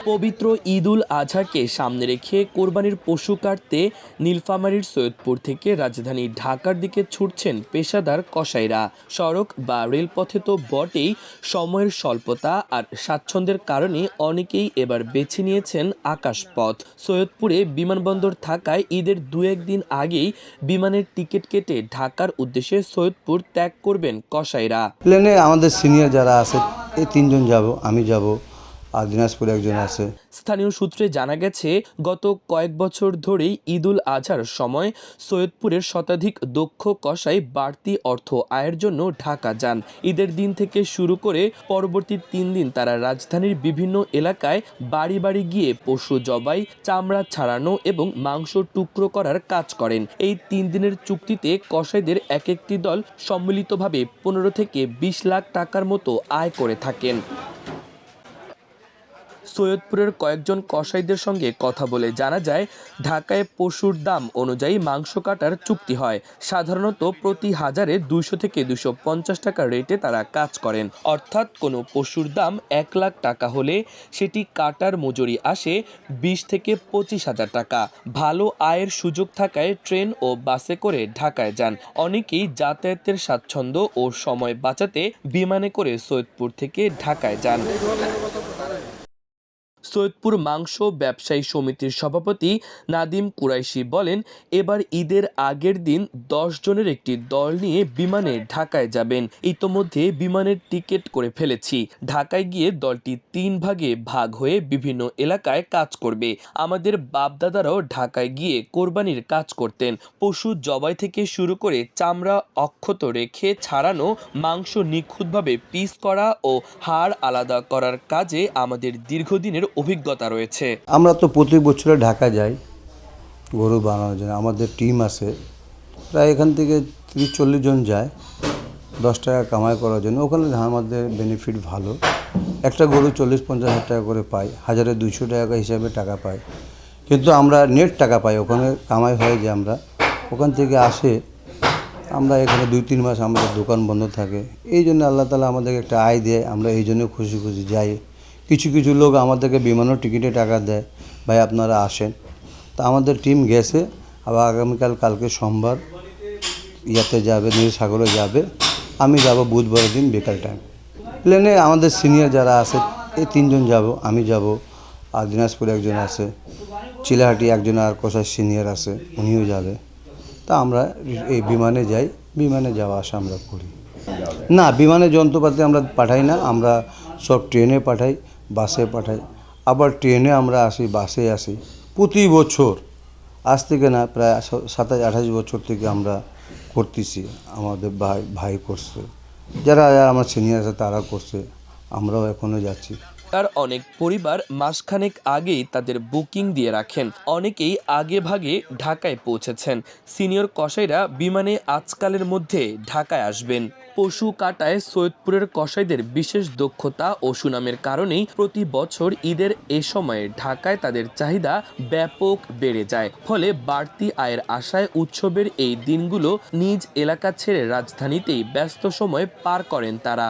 পবিত্র ঈদুল আজহাকে সামনে রেখে কোরবানির পশু কাটতে নীলফামারীর সৈয়দপুর থেকে রাজধানী ঢাকার দিকে ছুটছেন পেশাদার কসাইরা। সড়ক বা রেলপথে তো বটেই, সময়ের স্বল্পতা আর স্বাচ্ছন্দ্যের কারণে অনেকেই এবার বেছে নিয়েছেন আকাশপথ। সৈয়দপুরে বিমানবন্দর থাকায় ঈদের দু একদিন আগেই বিমানের টিকিট কেটে ঢাকার উদ্দেশ্যে সৈয়দপুর ত্যাগ করবেন কসাইরা। প্লেনে আমাদের সিনিয়র যারা আছে এই তিনজন যাব, আমি যাব, আর দিনাজপুরে একজন আছে। স্থানীয় সূত্রে জানা গেছে, গত কয়েক বছর ধরেই ঈদুল আজহার সময় সৈয়দপুরের শতাধিক দক্ষ কসাই বাড়তি অর্থ আয়ের জন্য ঢাকা যান। ঈদের দিন থেকে শুরু করে পরবর্তী 3 দিন তারা রাজধানীর বিভিন্ন এলাকায় বাড়ি বাড়ি গিয়ে পশু জবাই, চামড়া ছাড়ানো এবং মাংস টুকরো করার কাজ করেন। এই 3 দিনের চুক্তিতে কসাইদের এক একটি দল সম্মিলিতভাবে 15 থেকে 20 লাখ টাকার মতো আয় করে থাকেন। সৈয়দপুরের কয়েকজন কসাইদের সঙ্গে কথা বলে জানা যায়, ঢাকায় পশুর দাম অনুযায়ী মাংস কাটার চুক্তি হয়। সাধারণত প্রতি হাজারে 200 থেকে 250 টাকা রেটে তারা কাজ করেন। অর্থাৎ কোনো পশুর দাম 1 লাখ টাকা হলে সেটি কাটার মজুরি আসে 20 থেকে 25 হাজার টাকা। ভালো আয়ের সুযোগ থাকায় ট্রেন ও বাসে করে ঢাকায় যান। অনেকেই যাতায়াতের স্বাচ্ছন্দ্য ও সময় বাঁচাতে বিমানে করে সৈয়দপুর থেকে ঢাকায় যান। সৈয়দপুর মাংস ব্যবসায়ী সমিতির সভাপতি নাদিম কুরাইশি বলেন, এবার ঈদের আগের দিন 10 জনের একটি দল নিয়ে বিমানে ঢাকায় যাবেন। ইতোমধ্যে বিমানের টিকিট করে ফেলেছি। ঢাকায় গিয়ে দলটি 3 ভাগে ভাগ হয়ে বিভিন্ন এলাকায় কাজ করবে। আমাদের বাপদাদারাও ঢাকায় গিয়ে কোরবানির কাজ করতেন। পশু জবাই থেকে শুরু করে চামড়া অক্ষত রেখে ছাড়ানো, মাংস নিখুঁতভাবে পিস করা ও হাড় আলাদা করার কাজে আমাদের দীর্ঘদিনের অভিজ্ঞতা রয়েছে। আমরা তো প্রতি বছরে ঢাকা যাই গরু বানানোর জন্য। আমাদের টিম আছে প্রায় এখান থেকে 30-40 জন যায় 10 টাকা কামাই করার জন্য। ওখানে আমাদের বেনিফিট ভালো, একটা গরু 40-50 হাজার টাকা করে পাই, 1200 টাকা হিসাবে টাকা পাই। কিন্তু আমরা নেট টাকা পাই, ওখানে কামাই হয় যে আমরা ওখান থেকে আসে, আমরা এখানে 2-3 মাস আমাদের দোকান বন্ধ থাকে। এই জন্য আল্লাহ তাআলা আমাদেরকে একটা আয় দেয়, আমরা এই জন্য খুশি খুশি যাই। কিছু কিছু লোক আমাদেরকে বিমানের টিকিটে টাকা দেয়, ভাই আপনারা আসেন। তা আমাদের টিম গেছে, আবার কালকে সোমবার ইয়াতে যাবে, নীলসাগরে যাবে। আমি যাব বুধবারের দিন বিকাল টাইম। প্লেনে আমাদের সিনিয়র যারা আছে এই তিনজন যাব, আমি যাব, আর দিনাজপুরে একজন আছে, চিলাহাটি একজন আর কসাই সিনিয়র আছে, উনিও যাবে। তা আমরা এই বিমানে যাই, বিমানে যাওয়া আসা আমরা করি না। বিমানে যন্ত্রপাতি আমরা পাঠাই না, আমরা সব ট্রেনে পাঠাই, বাসে পাঠাই। আবার ট্রেনে আমরা আসি, বাসে আসি। প্রতি বছর আজ থেকে না প্রায় 27-28 বছর থেকে আমরা করতেছি। আমাদের ভাই করছে, যারা আমার সিনিয়র আছে তারা করছে, আমরাও এখনও যাচ্ছি। তার অনেক পরিবার মাসখানেক আগেই তাদের বুকিং দিয়ে রাখেন। অনেকেই আগে ভাগে ঢাকায় পৌঁছেছেন। সিনিয়র কসাইরা বিমানে আজকালের মধ্যে ঢাকায় আসবেন। পশু কাটায় সৈয়দপুরের কসাইদের বিশেষ দক্ষতা ও সুনামের কারণেই প্রতি বছর ঈদের এ সময়ে ঢাকায় তাদের চাহিদা ব্যাপক বেড়ে যায়। ফলে বাড়তি আয়ের আশায় উৎসবের এই দিনগুলো নিজ এলাকা ছেড়ে রাজধানীতেই ব্যস্ত সময় পার করেন তারা।